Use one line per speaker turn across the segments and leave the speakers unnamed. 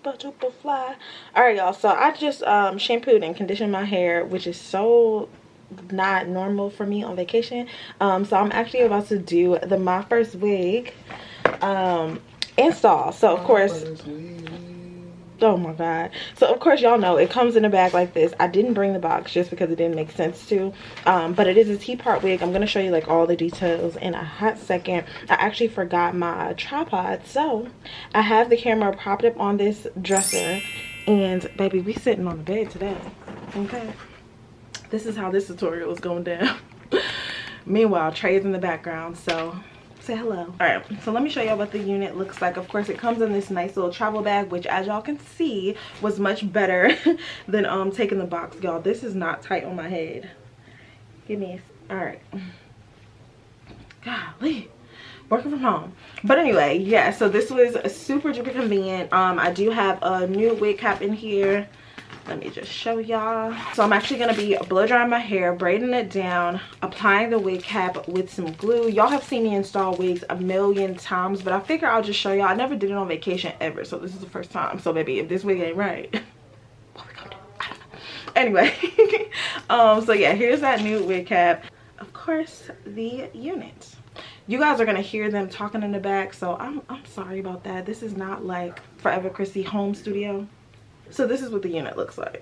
super duper fly. All right, y'all, so I just shampooed and conditioned my hair, which is so not normal for me on vacation. So I'm actually about to do the Myfirstwig install. So of course, oh my god, so of course y'all know it comes in a bag like this. I didn't bring the box just because it didn't make sense to, but it is a T-part wig. I'm gonna show you like all the details in a hot second. I actually forgot my tripod, so I have the camera propped up on this dresser, and baby, we sitting on the bed today. Okay, this is how this tutorial is going down. Meanwhile, Trey's in the background, so say hello. All right, so let me show y'all what the unit looks like. Of course, it comes in this nice little travel bag, which as y'all can see was much better than taking the box. Y'all, this is not tight on my head. Give me a, all right, golly, working from home. But anyway, yeah, so this was super duper convenient. I do have a new wig cap in here. Let me just show y'all. So I'm actually going to be blow drying my hair, braiding it down, applying the wig cap with some glue. Y'all have seen me install wigs a million times, but I figure I'll just show y'all. I never did it on vacation ever, so this is the first time. So baby, if this wig ain't right, what we gonna do? I don't know. Anyway, so yeah, here's that new wig cap. Of course, the unit. You guys are gonna hear them talking in the back, so I'm sorry about that. This is not like ForeverCryssy home studio. So this is what the unit looks like.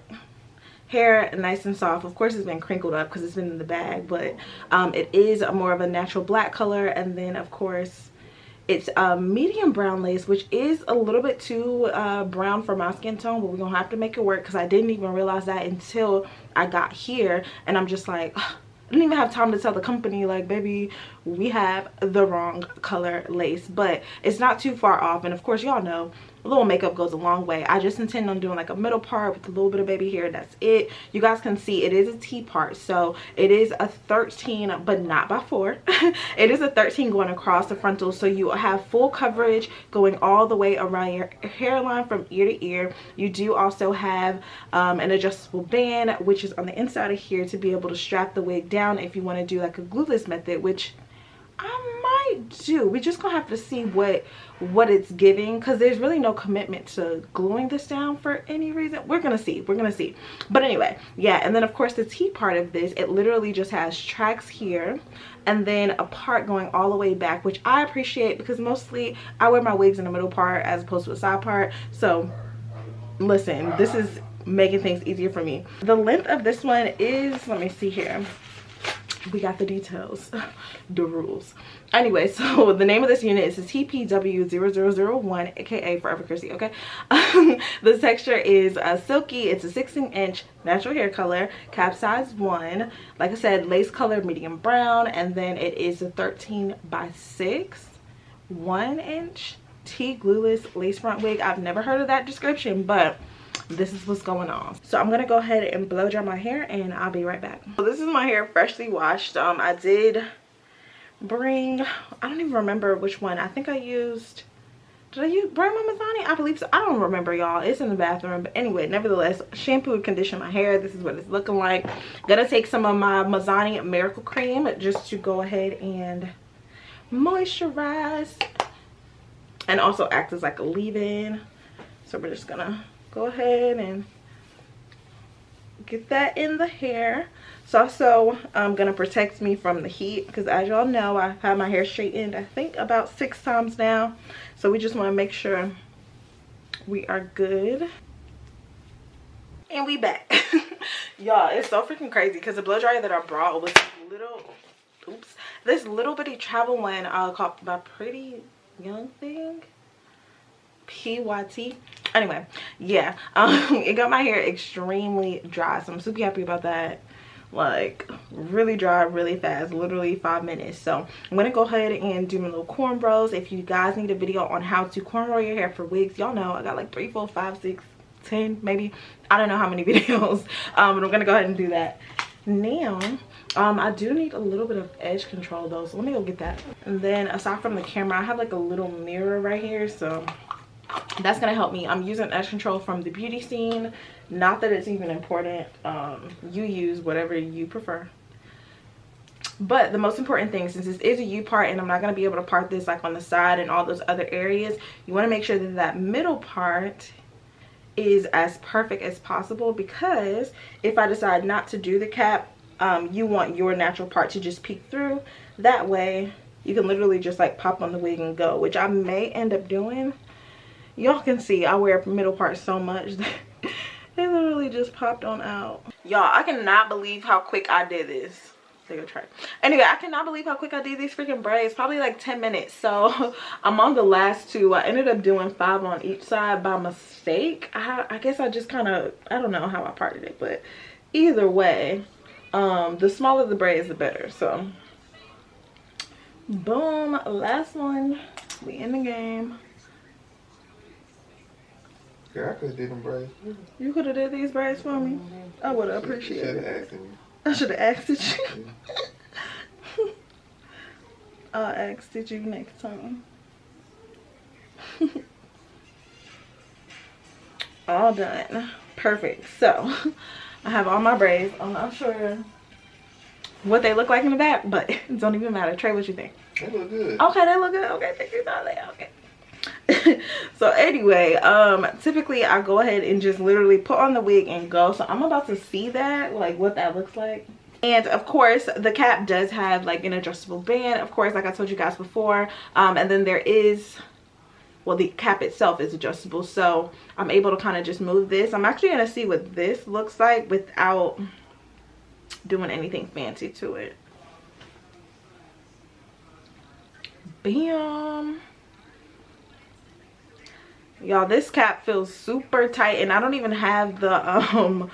Hair nice and soft. Of course, it's been crinkled up because it's been in the bag, but it is more of a natural black color. And then of course it's medium brown lace, which is a little bit too brown for my skin tone, but we're gonna have to make it work because I didn't even realize that until I got here. And I'm just like, ugh, I didn't even have time to tell the company, like, baby, we have the wrong color lace, but it's not too far off. And of course, y'all know a little makeup goes a long way. I just intend on doing like a middle part with a little bit of baby hair. That's it. You guys can see it is a T part, so it is a 13, but not by 4. It is a 13 going across the frontal, so you have full coverage going all the way around your hairline from ear to ear. You do also have an adjustable band, which is on the inside of here to be able to strap the wig down if you want to do like a glueless method, which I might do. We just gonna have to see what it's giving, because there's really no commitment to gluing this down for any reason. We're gonna see. But anyway, yeah. And then of course the T part of this, it literally just has tracks here and then a part going all the way back, which I appreciate because mostly I wear my wigs in the middle part as opposed to a side part. So listen, this is making things easier for me. The length of this one is, let me see here, we got the details, the rules. Anyway, so the name of this unit is a TPW0001, aka ForeverCryssy. Okay. The texture is silky. It's a 16-inch natural hair color, cap size 1. Like I said, lace color medium brown, and then it is a 13 by 6, 1-inch T glueless lace front wig. I've never heard of that description, but this is what's going on. So I'm gonna go ahead and blow dry my hair and I'll be right back. So this is my hair freshly washed. I did bring, I don't even remember which one. I think I used, did I use Braiding Mazani? I believe so. I don't remember, y'all. It's in the bathroom. But anyway, nevertheless, shampoo and condition my hair. This is what it's looking like. Gonna take some of my Mazani Miracle Cream just to go ahead and moisturize and also act as like a leave-in. So we're just gonna go ahead and get that in the hair. It's also gonna protect me from the heat because, as y'all know, I had my hair straightened I think about 6 times now, so we just want to make sure we are good. And we back. Y'all, it's so freaking crazy because the blow dryer that I brought was this little bitty travel one called my Pretty Young Thing, PYT. Anyway, yeah, it got my hair extremely dry, so I'm super happy about that. Like, really dry, really fast, literally 5 minutes. So I'm gonna go ahead and do my little cornrows. If you guys need a video on how to cornrow your hair for wigs, y'all know I got like 3, 4, 5, 6, 10 maybe, I don't know how many videos, but I'm gonna go ahead and do that now. I do need a little bit of edge control though, so let me go get that. And then aside from the camera, I have like a little mirror right here, so that's gonna help me. I'm using edge control from the beauty scene. Not that it's even important. You use whatever you prefer. But the most important thing, since this is a U part and I'm not gonna be able to part this like on the side and all those other areas, you want to make sure that that middle part is as perfect as possible, because if I decide not to do the cap, you want your natural part to just peek through. That way you can literally just like pop on the wig and go, which I may end up doing. Y'all can see I wear middle part so much that they literally just popped on out. Y'all, I cannot believe how quick I did this. Take a try. Anyway, I cannot believe how quick I did these freaking braids. Probably like 10 minutes. So I'm on the last two. I ended up doing 5 on each side by mistake. I guess I just kind of, I don't know how I parted it, but either way, the smaller the braids the better. So boom, last one. We in the game.
Girl, I could have did them braids.
You could have did these braids for me. I would have appreciated it. I should have asked it you. I'll ask it you next time. All done. Perfect. So I have all my braids. I'm not sure what they look like in the back, but it don't even matter. Trey, what you think?
They look good.
Okay, they look good. Okay, thank you, darling. Okay. So anyway, typically I go ahead and just literally put on the wig and go. So I'm about to see that, like what that looks like. And of course the cap does have like an adjustable band, of course, like I told you guys before. And then there is, well, the cap itself is adjustable, so I'm able to kind of just move this. I'm actually gonna see what this looks like without doing anything fancy to it. Bam. Y'all, this cap feels super tight, and I don't even have the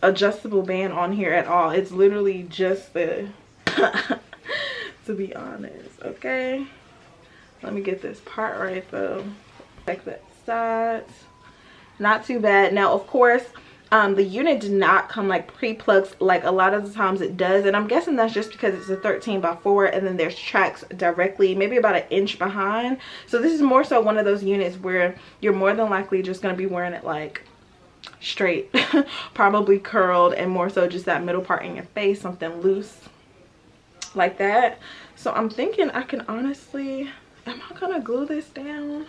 adjustable band on here at all. It's literally just the to be honest. Okay, let me get this part right though. Check that sides. Not too bad. Now of course the unit did not come like pre-plucked like a lot of the times it does, and I'm guessing that's just because it's a 13x4 and then there's tracks directly maybe about 1 inch behind. So this is more so one of those units where you're more than likely just going to be wearing it like straight, probably curled, and more so just that middle part in your face, something loose like that. So I'm thinking I can honestly, am I gonna glue this down?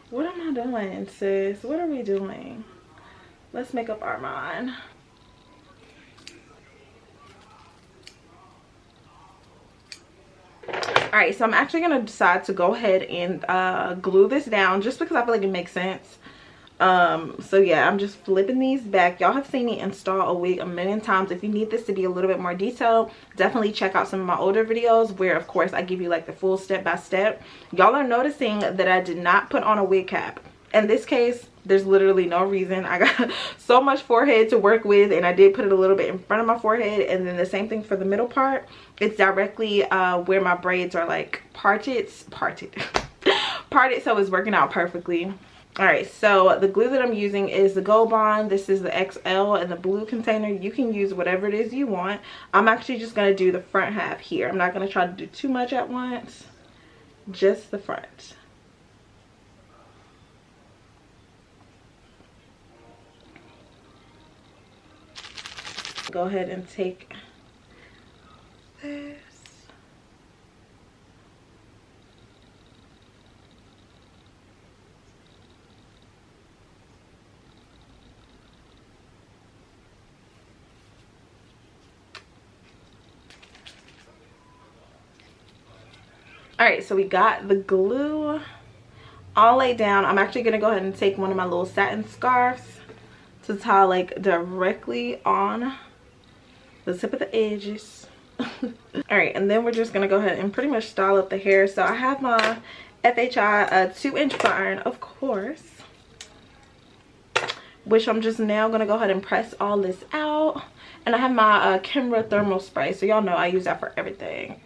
What am I doing, sis? What are we doing? Let's make up our mind. All right, so I'm actually gonna decide to go ahead and glue this down just because I feel like it makes sense. So yeah, I'm just flipping these back. Y'all have seen me install a wig a million times. If you need this to be a little bit more detailed, definitely check out some of my older videos where of course I give you like the full step-by-step. Y'all are noticing that I did not put on a wig cap. In this case, there's literally no reason. I got so much forehead to work with, and I did put it a little bit in front of my forehead, and then the same thing for the middle part. It's directly where my braids are like parted so it's working out perfectly. All right, so the glue that I'm using is the Gold Bond. This is the XL in the blue container. You can use whatever it is you want. I'm actually just going to do the front half here. I'm not going to try to do too much at once, just the front. Go ahead and take this. All right, so we got the glue all laid down. I'm actually gonna go ahead and take one of my little satin scarves to tie like directly on the tip of the edges. All right, and then we're just gonna go ahead and pretty much style up the hair. So I have my FHI 2-inch flat iron, of course, which I'm just now gonna go ahead and press all this out. And I have my Kimra thermal spray, so y'all know I use that for everything.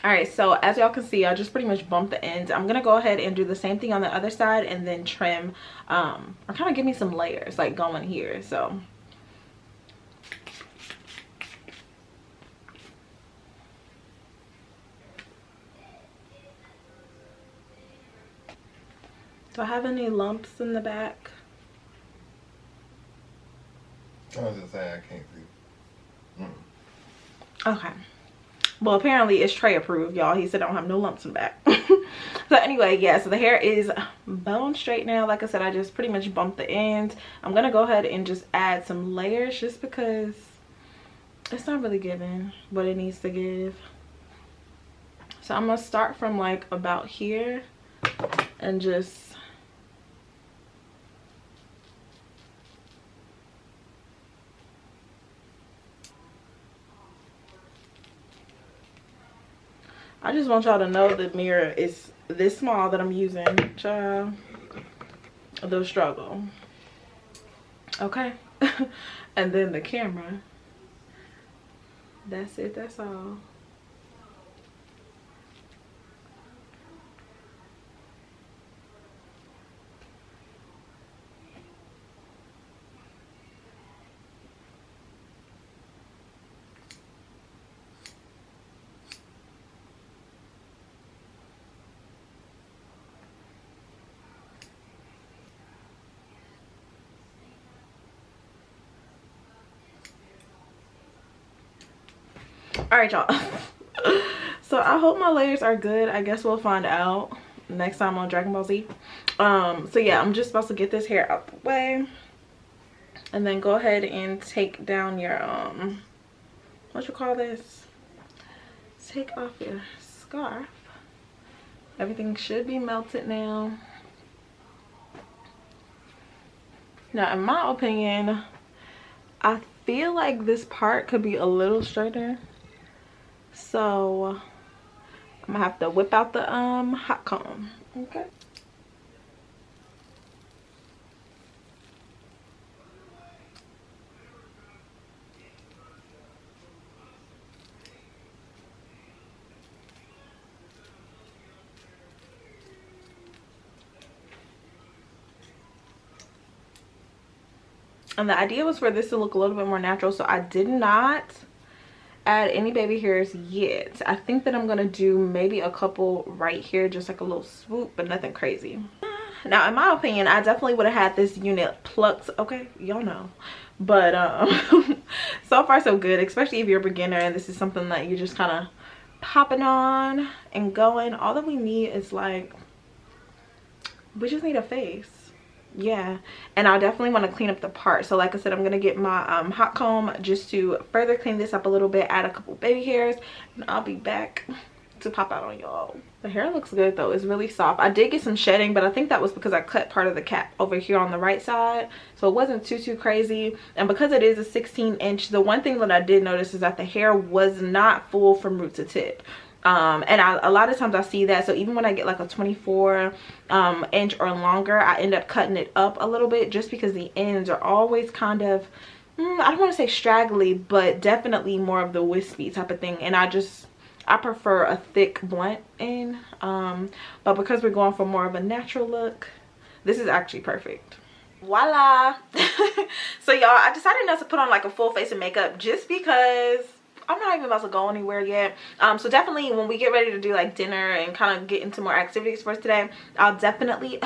All right, so as y'all can see, I just pretty much bumped the ends. I'm gonna go ahead and do the same thing on the other side and then trim or kind of give me some layers like going here. So do I have any lumps in the back?
I was just saying I can't see.
Okay. Well, apparently it's Trey approved, y'all. He said I don't have no lumps in the back. So anyway, yeah, so the hair is bone straight now. Like I said, I just pretty much bumped the ends. I'm gonna go ahead and just add some layers just because it's not really giving what it needs to give. So I'm gonna start from like about here and just I just want y'all to know the mirror is this small that I'm using, child. The struggle. Okay. And then the camera. That's it, that's all. All right, y'all. So I hope my layers are good. I guess we'll find out next time on Dragon Ball Z. So yeah, I'm just supposed to get this hair out the way and then go ahead and take down your what you call this, take off your scarf. Everything should be melted now. Now in my opinion, I feel like this part could be a little straighter. So I'm gonna have to whip out the hot comb. Okay. And the idea was for this to look a little bit more natural, so I did not add any baby hairs yet. I think that I'm gonna do maybe a couple right here, just like a little swoop, but nothing crazy. Now in my opinion, I definitely would have had this unit plucked, okay, y'all know, but so far so good, especially if you're a beginner and this is something that you're just kind of popping on and going. All that we need is like, we just need a face. Yeah, and I definitely want to clean up the part. So like I said, I'm gonna get my hot comb just to further clean this up a little bit, add a couple baby hairs, and I'll be back to pop out on y'all. The hair looks good though. It's really soft. I did get some shedding, but I think that was because I cut part of the cap over here on the right side, so it wasn't too crazy. And because it is a 16-inch, the one thing that I did notice is that the hair was not full from root to tip. And a lot of times I see that. So even when I get like a 24 inch or longer, I end up cutting it up a little bit just because the ends are always kind of I don't want to say straggly, but definitely more of the wispy type of thing. And I prefer a thick blunt end, but because we're going for more of a natural look, this is actually perfect. Voila. So y'all, I decided not to put on like a full face of makeup just because I'm not even about to go anywhere yet. So definitely when we get ready to do like dinner and kind of get into more activities for today, I'll definitely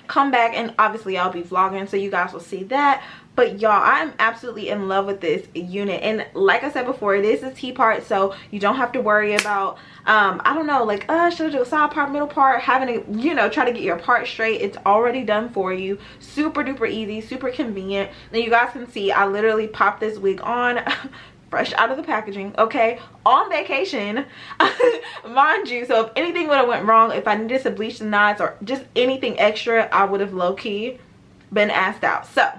come back, and obviously I'll be vlogging, so you guys will see that. But y'all, I'm absolutely in love with this unit, and like I said before, it is a T part, so you don't have to worry about I don't know, like should I do a side part, middle part, having to, you know, try to get your part straight. It's already done for you. Super duper easy, super convenient. And you guys can see I literally popped this wig on fresh out of the packaging, okay, on vacation, mind you. So if anything would have went wrong, if I needed to bleach the knots or just anything extra, I would have low-key been asked out. So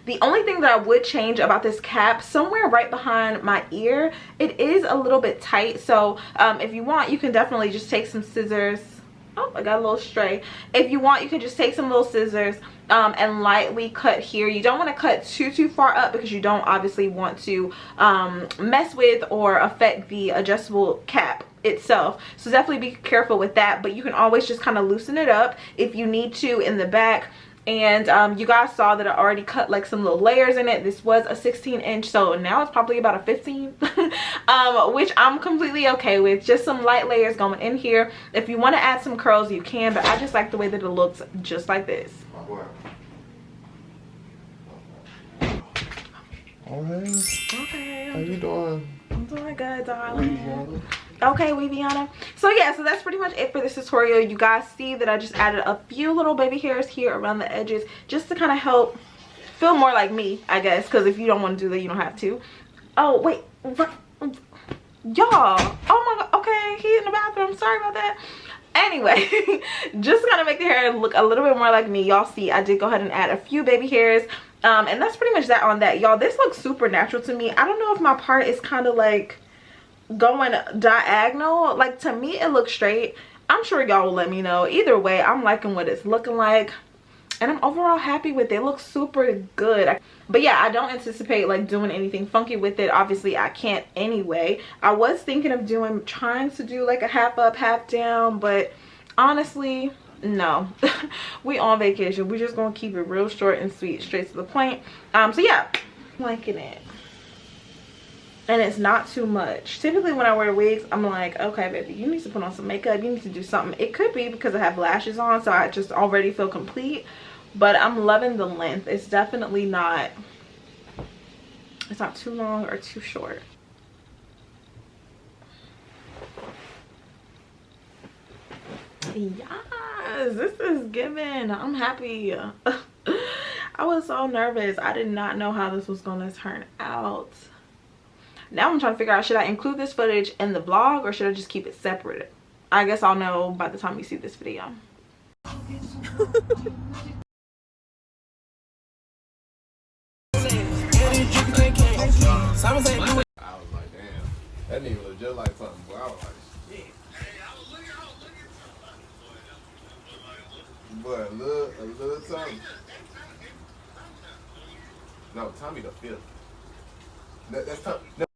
the only thing that I would change about this cap, somewhere right behind my ear, it is a little bit tight. So if you want, you can definitely just take some scissors. Oh, I got a little stray. If you want, you can just take some little scissors and lightly cut here. You don't want to cut too far up because you don't obviously want to mess with or affect the adjustable cap itself, so definitely be careful with that. But you can always just kind of loosen it up if you need to in the back. And you guys saw that I already cut like some little layers in it. This was a 16-inch, so now it's probably about a 15 which I'm completely okay with. Just some light layers going in here. If you want to add some curls, you can, but I just like the way that it looks just like this.
Alright.
Okay,
How you doing?
I'm doing good, darling. Okay, Weaviana. So yeah, so that's pretty much it for this tutorial. You guys see that I just added a few little baby hairs here around the edges just to kind of help feel more like me, I guess, because if you don't want to do that, you don't have to. Oh wait, y'all, oh my god, okay, he's in the bathroom, sorry about that. Anyway, just kind of make the hair look a little bit more like me. Y'all see I did go ahead and add a few baby hairs, and that's pretty much that on that. Y'all, this looks super natural to me. I don't know if my part is kind of like going diagonal. Like, to me it looks straight. I'm sure y'all will let me know. Either way, I'm liking what it's looking like, and I'm overall happy with it. It looks super good. But yeah, I don't anticipate like doing anything funky with it. Obviously I can't anyway. I was thinking of trying to do like a half up half down, but honestly no. We on vacation, we're just gonna keep it real short and sweet, straight to the point. So yeah, I'm liking it. And it's not too much. Typically when I wear wigs, I'm like, okay baby, you need to put on some makeup, you need to do something. It could be because I have lashes on, so I just already feel complete. But I'm loving the length. It's definitely not, it's not too long or too short. Yes, this is giving. I'm happy. I was so nervous. I did not know how this was gonna turn out. Now I'm trying to figure out, should I include this footage in the vlog or should I just keep it separate? I guess I'll know by the time you see this video.
I was like, damn, that nigga look just like something. But I was like, shit. But a little something. No, Tommy the fifth. That's Tommy.